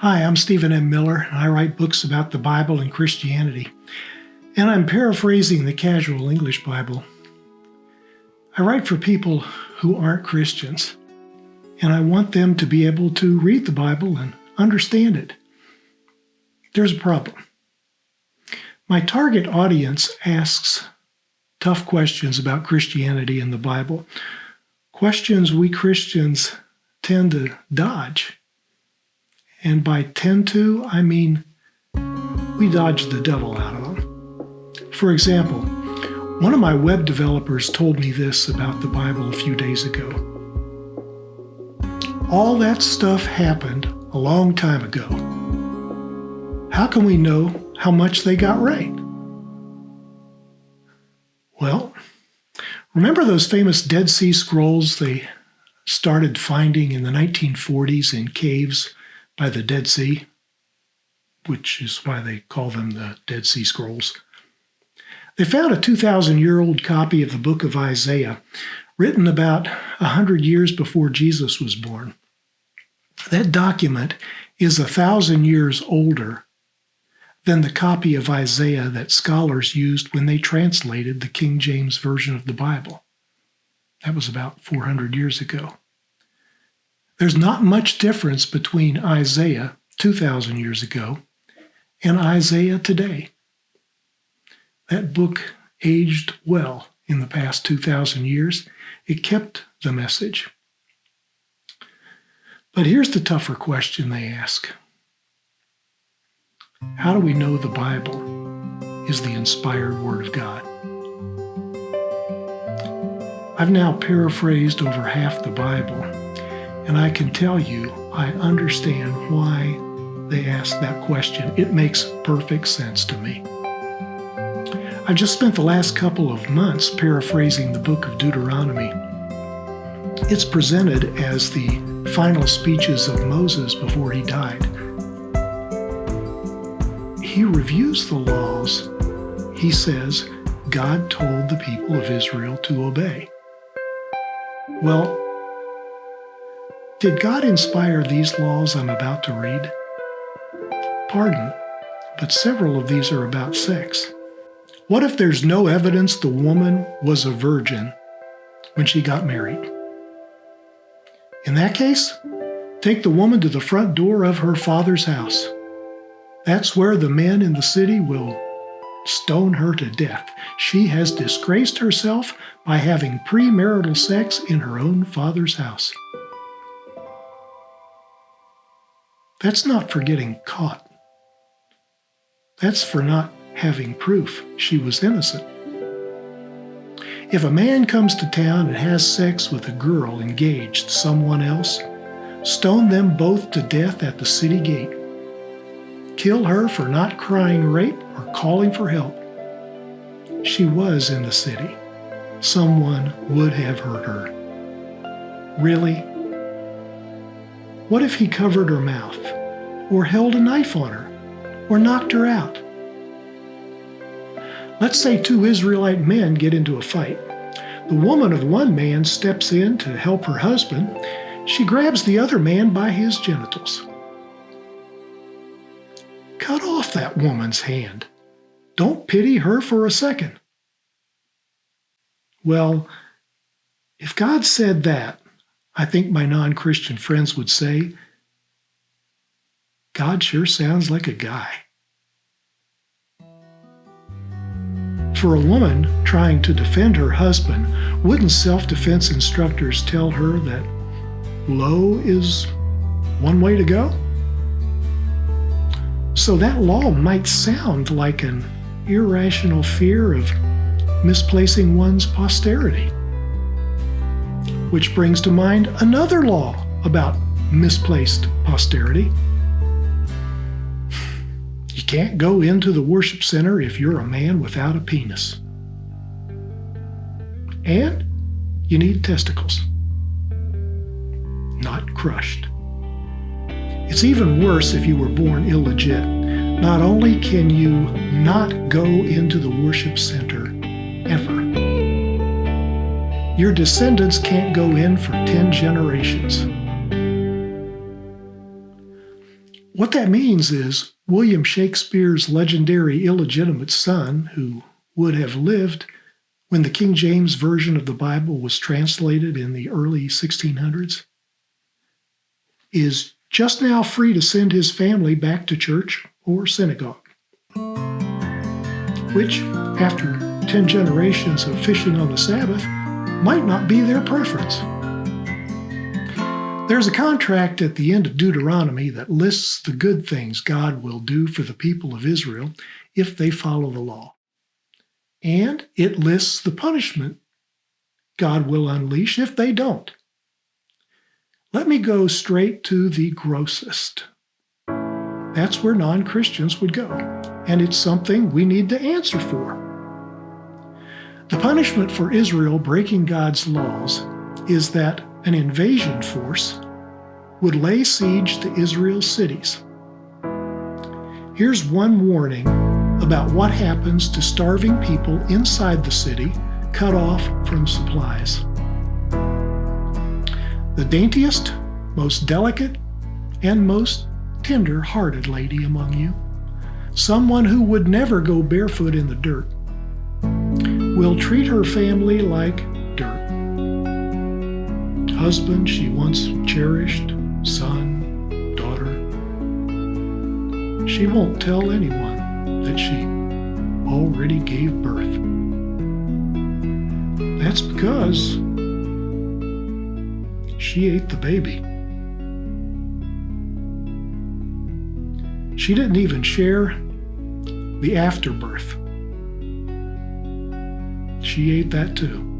Hi, I'm Stephen M. Miller, and I write books about the Bible and Christianity. And I'm paraphrasing the Casual English Bible. I write for people who aren't Christians, and I want them to be able to read the Bible and understand it. There's a problem. My target audience asks tough questions about Christianity and the Bible, questions we Christians tend to dodge. And by tend to, I mean we dodge the devil out of them. For example, one of my web developers told me this about the Bible a few days ago. All that stuff happened a long time ago. How can we know how much they got right? Well, remember those famous Dead Sea Scrolls they started finding in the 1940s in caves by the Dead Sea, which is why they call them the Dead Sea Scrolls? They found a 2,000-year-old copy of the book of Isaiah, written about 100 years before Jesus was born. That document is 1,000 years older than the copy of Isaiah that scholars used when they translated the King James Version of the Bible. That was about 400 years ago. There's not much difference between Isaiah 2,000 years ago and Isaiah today. That book aged well in the past 2,000 years. It kept the message. But here's the tougher question they ask. How do we know the Bible is the inspired Word of God? I've now paraphrased over half the Bible, and I can tell you I understand why they ask that question. It makes perfect sense to me. I've just spent the last couple of months paraphrasing the book of Deuteronomy. It's presented as the final speeches of Moses before he died. He reviews the laws he says God told the people of Israel to obey. Well, did God inspire these laws I'm about to read? Pardon, but several of these are about sex. What if there's no evidence the woman was a virgin when she got married? In that case, take the woman to the front door of her father's house. That's where the men in the city will stone her to death. She has disgraced herself by having premarital sex in her own father's house. That's not for getting caught. That's for not having proof she was innocent. If a man comes to town and has sex with a girl engaged to someone else, stone them both to death at the city gate. Kill her for not crying rape or calling for help. She was in the city. Someone would have hurt her. Really? What if he covered her mouth, or held a knife on her, or knocked her out? Let's say two Israelite men get into a fight. The woman of one man steps in to help her husband. She grabs the other man by his genitals. Cut off that woman's hand. Don't pity her for a second. Well, if God said that, I think my non-Christian friends would say, God sure sounds like a guy. For a woman trying to defend her husband, wouldn't self-defense instructors tell her that low is one way to go? So that law might sound like an irrational fear of misplacing one's posterity. Which brings to mind another law about misplaced posterity. You can't go into the worship center if you're a man without a penis. And you need testicles. Not crushed. It's even worse if you were born illegit. Not only can you not go into the worship center ever, your descendants can't go in for 10 generations. What that means is William Shakespeare's legendary illegitimate son, who would have lived when the King James Version of the Bible was translated in the early 1600s, is just now free to send his family back to church or synagogue, which, after 10 generations of fishing on the Sabbath, might not be their preference. There's a contract at the end of Deuteronomy that lists the good things God will do for the people of Israel if they follow the law. And it lists the punishment God will unleash if they don't. Let me go straight to the grossest. That's where non-Christians would go, and it's something we need to answer for. The punishment for Israel breaking God's laws is that an invasion force would lay siege to Israel's cities. Here's one warning about what happens to starving people inside the city, cut off from supplies. The daintiest, most delicate, and most tender-hearted lady among you, someone who would never go barefoot in the dirt, will treat her family like dirt. Husband she once cherished, son, daughter. She won't tell anyone that she already gave birth. That's because she ate the baby. She didn't even share the afterbirth. She ate that too.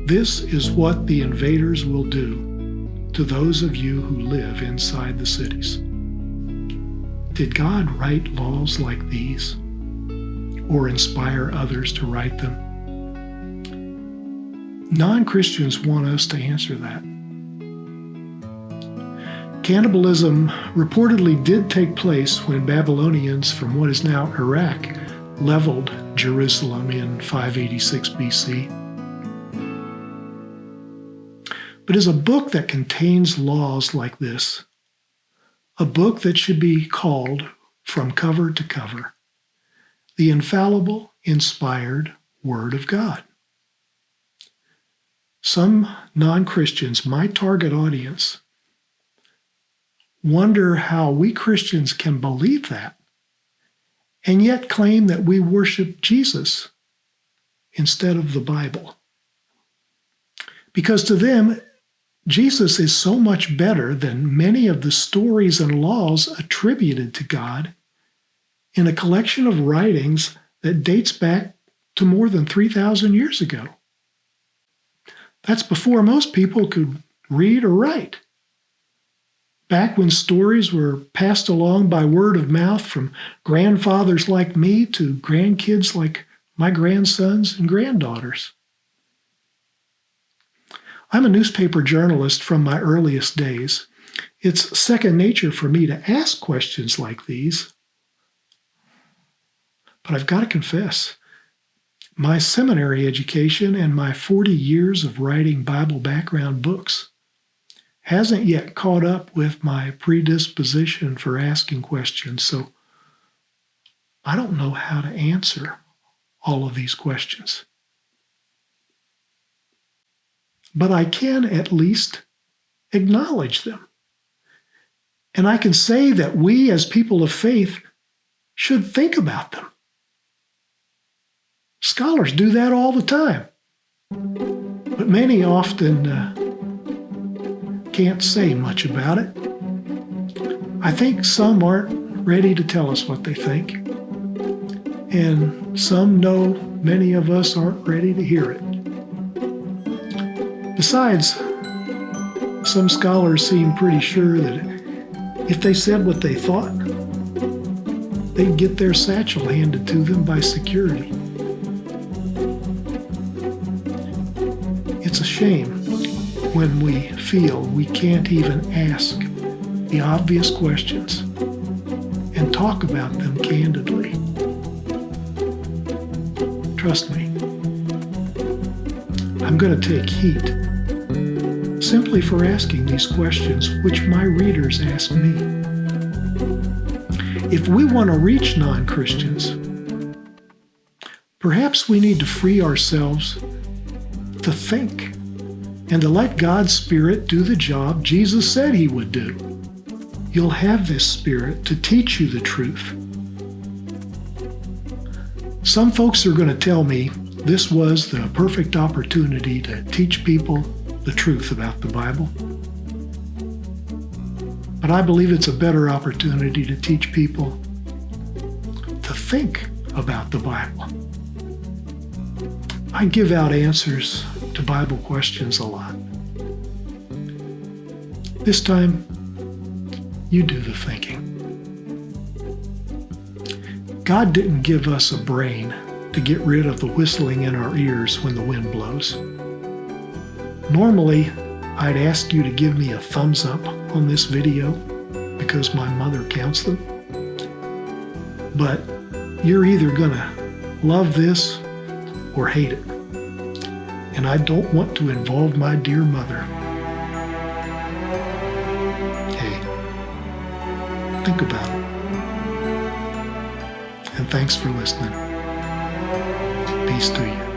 This is what the invaders will do to those of you who live inside the cities. Did God write laws like these, or inspire others to write them? Non-Christians want us to answer that. Cannibalism reportedly did take place when Babylonians from what is now Iraq leveled Jerusalem in 586 BC. But is a book that contains laws like this, a book that should be called, from cover to cover, the infallible, inspired Word of God. Some non-Christians, my target audience, wonder how we Christians can believe that and yet claim that we worship Jesus instead of the Bible. Because to them, Jesus is so much better than many of the stories and laws attributed to God in a collection of writings that dates back to more than 3,000 years ago. That's before most people could read or write. Back when stories were passed along by word of mouth from grandfathers like me to grandkids like my grandsons and granddaughters. I'm a newspaper journalist from my earliest days. It's second nature for me to ask questions like these. But I've got to confess, my seminary education and my 40 years of writing Bible background books hasn't yet caught up with my predisposition for asking questions, so I don't know how to answer all of these questions. But I can at least acknowledge them. And I can say that we as people of faith should think about them. Scholars do that all the time. But many often can't say much about it. I think some aren't ready to tell us what they think. And some know many of us aren't ready to hear it. Besides, some scholars seem pretty sure that if they said what they thought, they'd get their satchel handed to them by security. It's a shame when we feel we can't even ask the obvious questions and talk about them candidly. Trust me, I'm going to take heat simply for asking these questions which my readers ask me. If we want to reach non-Christians, perhaps we need to free ourselves to think and to let God's Spirit do the job Jesus said He would do. You'll have this Spirit to teach you the truth. Some folks are going to tell me this was the perfect opportunity to teach people the truth about the Bible. But I believe it's a better opportunity to teach people to think about the Bible. I give out answers to Bible questions a lot. This time, you do the thinking. God didn't give us a brain to get rid of the whistling in our ears when the wind blows. Normally, I'd ask you to give me a thumbs up on this video because my mother counts them. But you're either gonna love this or hate it. And I don't want to involve my dear mother. Hey, think about it. And thanks for listening. Peace to you.